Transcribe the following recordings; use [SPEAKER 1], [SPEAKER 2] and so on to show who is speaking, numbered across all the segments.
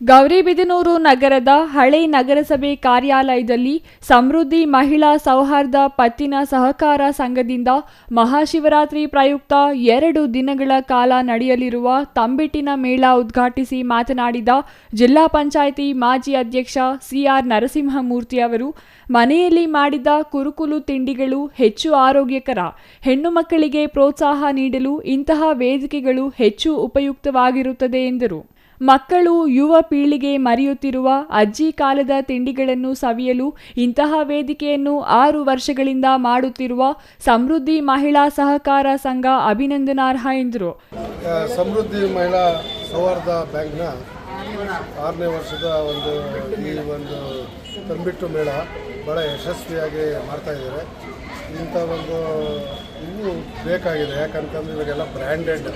[SPEAKER 1] ಗೌರಿಬಿದನೂರು ನಗರದ ಹಳೆ ನಗರಸಭೆ ಕಾರ್ಯಾಲಯದಲ್ಲಿ ಸಮೃದ್ಧಿ ಮಹಿಳಾ ಸೌಹಾರ್ದ ಪತ್ತಿನ ಸಹಕಾರ ಸಂಘದಿಂದ ಮಹಾಶಿವರಾತ್ರಿ ಪ್ರಯುಕ್ತ 2 ದಿನಗಳ ಕಾಲ ನಡೆಯಲಿರುವ ತಂಬಿಟ್ಟಿನ ಮೇಳ ಉದ್ಘಾಟಿಸಿ ಮಾತನಾಡಿದ ಜಿಲ್ಲಾ ಪಂಚಾಯಿತಿ ಮಾಜಿ ಅಧ್ಯಕ್ಷ ಸಿಆರ್ ನರಸಿಂಹಮೂರ್ತಿ ಅವರು, ಮನೆಯಲ್ಲಿ ಮಾಡಿದ ಕುರುಕುಲು ತಿಂಡಿಗಳು ಹೆಚ್ಚು ಆರೋಗ್ಯಕರ. ಹೆಣ್ಣು ಮಕ್ಕಳಿಗೆ ಪ್ರೋತ್ಸಾಹ ನೀಡಲು ಇಂತಹ ವೇದಿಕೆಗಳು ಹೆಚ್ಚು ಉಪಯುಕ್ತವಾಗಿರುತ್ತದೆ ಎಂದರು. ಮಕ್ಕಳು, ಯುವ ಪೀಳಿಗೆ ಮರೆಯುತ್ತಿರುವ ಅಜ್ಜಿ ಕಾಲದ ತಿಂಡಿಗಳನ್ನು ಸವಿಯಲು ಇಂತಹ ವೇದಿಕೆಯನ್ನು 6 ವರ್ಷಗಳಿಂದ ಮಾಡುತ್ತಿರುವ ಸಮೃದ್ಧಿ ಮಹಿಳಾ ಸಹಕಾರ ಸಂಘ ಅಭಿನಂದನಾರ್ಹ ಎಂದರು.
[SPEAKER 2] ಸಮೃದ್ಧಿ ಮಹಿಳಾ ಸೌಹಾರ್ದ ಬ್ಯಾಂಕ್ನ 6ನೇ ವರ್ಷದ ಈ ಒಂದು ತಂಬಿಟ್ಟು ಮೇಳ ಭಾಳ ಯಶಸ್ವಿಯಾಗಿ ಮಾಡ್ತಾ ಇದ್ದಾರೆ. ಇಂಥ ಇನ್ನೂ ಬೇಕಾಗಿದೆ. ಯಾಕಂತಂದ್ರೆ ಇವಾಗೆಲ್ಲ ಬ್ರ್ಯಾಂಡೆಡ್,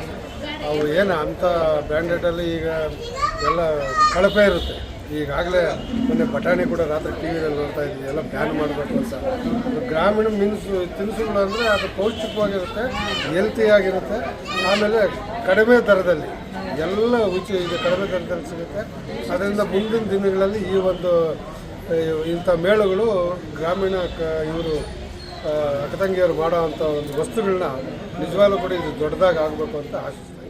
[SPEAKER 2] ಅವು ಏನು ಅಂಥ ಬ್ರ್ಯಾಂಡೆಡಲ್ಲಿ ಈಗ ಎಲ್ಲ ಕಳಪೆ ಇರುತ್ತೆ. ಈಗಾಗಲೇ ಮೊನ್ನೆ ಬಟಾಣಿ ಕೂಡ ರಾತ್ರಿ ಟಿ ವಿಯಲ್ಲಿ ನೋಡ್ತಾ ಇದ್ವಿ, ಎಲ್ಲ ಬ್ಯಾನ್ ಮಾಡಬೇಕು ಅಂತ. ಗ್ರಾಮೀಣ ತಿನಿಸುಗಳು ಅಂದರೆ ಅದು ಪೌಷ್ಟಿಕವಾಗಿರುತ್ತೆ, ಹೆಲ್ತಿಯಾಗಿರುತ್ತೆ, ಆಮೇಲೆ ಕಡಿಮೆ ದರದಲ್ಲಿ ಎಲ್ಲ ಈಗ ಕಡಿಮೆ ದರದಲ್ಲಿ ಸಿಗುತ್ತೆ. ಅದರಿಂದ ಮುಂದಿನ ದಿನಗಳಲ್ಲಿ ಇಂಥ ಮೇಳಗಳು ಗ್ರಾಮೀಣ ಇವರು ಅಕ್ಕತಂಗಿಯವರು ಮಾಡೋ ಅಂಥ ಒಂದು ವಸ್ತುಗಳನ್ನ ನಿಜವಾಗ್ಲೂ ಕೂಡ ಇದು ದೊಡ್ಡದಾಗಿ ಆಗಬೇಕು ಅಂತ ಆಶಿಸ್ತಾರೆ.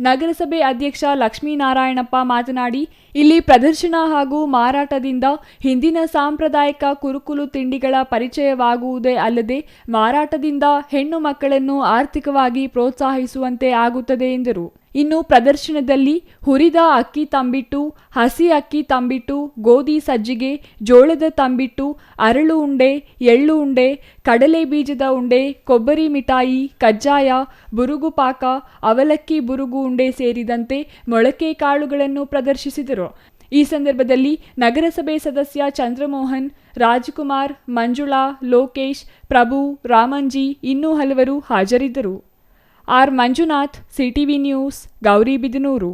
[SPEAKER 1] ನಗರಸಭೆ ಅಧ್ಯಕ್ಷ ಲಕ್ಷ್ಮೀನಾರಾಯಣಪ್ಪ ಮಾತನಾಡಿ, ಇಲ್ಲಿ ಪ್ರದರ್ಶನ ಹಾಗೂ ಮಾರಾಟದಿಂದ ಹಿಂದಿನ ಸಾಂಪ್ರದಾಯಿಕ ಕುರುಕುಲು ತಿಂಡಿಗಳ ಪರಿಚಯವಾಗುವುದೇ ಅಲ್ಲದೆ ಮಾರಾಟದಿಂದ ಹೆಣ್ಣು ಮಕ್ಕಳನ್ನು ಆರ್ಥಿಕವಾಗಿ ಪ್ರೋತ್ಸಾಹಿಸುವಂತೆ ಆಗುತ್ತದೆ ಎಂದರು. ಇನ್ನು ಪ್ರದರ್ಶನದಲ್ಲಿ ಹುರಿದ ಅಕ್ಕಿ ತಂಬಿಟ್ಟು, ಹಸಿ ಅಕ್ಕಿ ತಂಬಿಟ್ಟು, ಗೋಧಿ ಸಜ್ಜಿಗೆ, ಜೋಳದ ತಂಬಿಟ್ಟು, ಅರಳು ಉಂಡೆ, ಎಳ್ಳು ಉಂಡೆ, ಕಡಲೆ ಬೀಜದ ಉಂಡೆ, ಕೊಬ್ಬರಿ ಮಿಠಾಯಿ, ಕಜ್ಜಾಯ, ಬುರುಗು ಪಾಕ, ಅವಲಕ್ಕಿ ಬುರುಗು ಉಂಡೆ ಸೇರಿದಂತೆ ಮೊಳಕೆ ಕಾಳುಗಳನ್ನು ಪ್ರದರ್ಶಿಸಿದರು. ಈ ಸಂದರ್ಭದಲ್ಲಿ ನಗರಸಭೆ ಸದಸ್ಯ ಚಂದ್ರಮೋಹನ್, ರಾಜಕುಮಾರ್, ಮಂಜುಳಾ, ಲೋಕೇಶ್, ಪ್ರಭು, ರಾಮಂಜಿ ಇನ್ನೂ ಹಲವರು ಹಾಜರಿದ್ದರು. R Manjunath, CTV news, Gauribidanur.